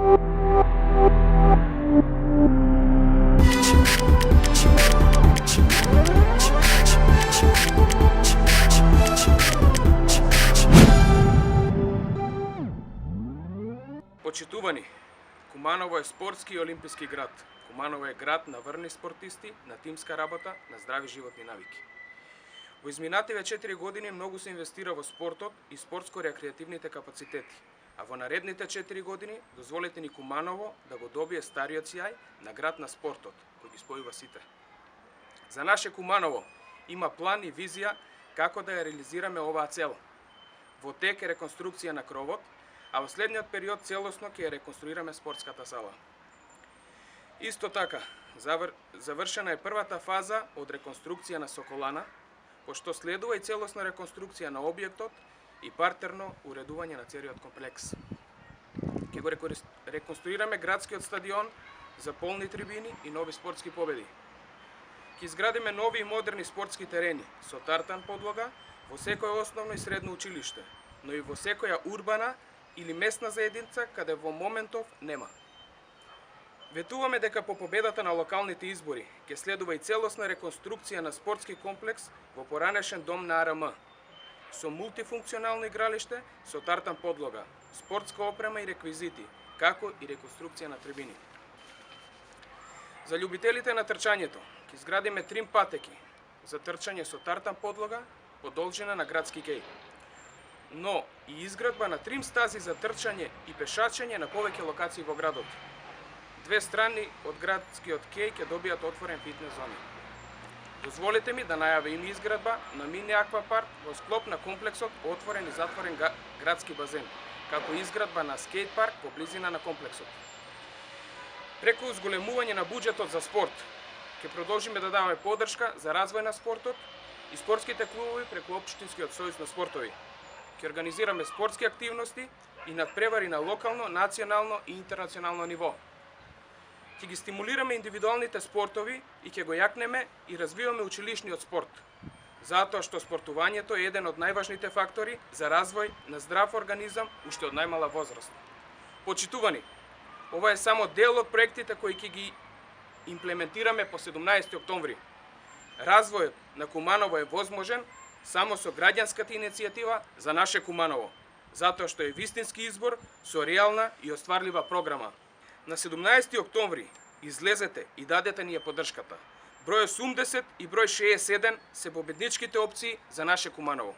Почитувани, Куманово е спортски и олимписки град. Куманово е град на врни спортисти, на тимска работа, на здрави животни навики. Во изминативе 4 години многу се инвестира во спортот и спортско-рекреативните капацитети, а во наредните 4 години дозволете ни Куманово да го добие стариот сјај на град на спортот, кој ги спојува сите. За наше Куманово има план и визија како да ја реализираме оваа цел. Во тек е реконструкција на кровот, а во следниот период целосно ќе ја реконструираме спортската сала. Исто така, завршена е првата фаза од реконструкција на Соколана, пошто следува и целосна реконструкција на објектот и партерно уредување на целиот комплекс. Ќе го реконструираме градскиот стадион за полни трибини и нови спортски победи. Ќе изградиме нови и модерни спортски терени со тартан подлога во секој основно и средно училиште, но и во секоја урбана или местна заедница каде во моментов нема. Ветуваме дека по победата на локалните избори ќе следува и целосна реконструкција на спортски комплекс во поранешен дом на АРМ, со мултифункционално игралиште со тартан подлога, спортска опрема и реквизити, како и реконструкција на трибини. За љубителите на трчањето ќе изградиме трим патеки за трчање со тартан подлога по должина на градски кеј, но и изградба на трим стази за трчање и пешачење на повеќе локации во градот. Две страни од градскиот кеј ќе добијат отворен фитнес зони. Дозволете ми да најавим изградба на мини аквапарк во склоп на комплексот отворен и затворен градски базен, како изградба на скејт парк во близина на комплексот. Преку зголемување на буџетот за спорт, ќе продолжиме да даваме поддршка за развој на спортот и спортските клубови преку Општинскиот сојуз на спортови. Ќе организираме спортски активности и надпревари на локално, национално и интернационално ниво. Ќе ги стимулираме индивидуалните спортови и ќе го јакнеме и развиваме училишниот спорт, затоа што спортувањето е еден од најважните фактори за развој на здрав организам уште од најмала возраст. Почитувани, ова е само дел од проектите кои ќе ги имплементираме по 17 октомври. Развојот на Куманово е возможен само со граѓанската иницијатива за наше Куманово, затоа што е вистински избор со реална и остварлива програма. На 17 октомври излезете и дадете ни ја поддршката. Број 80 и број 61 се победничките опции за наше Куманово.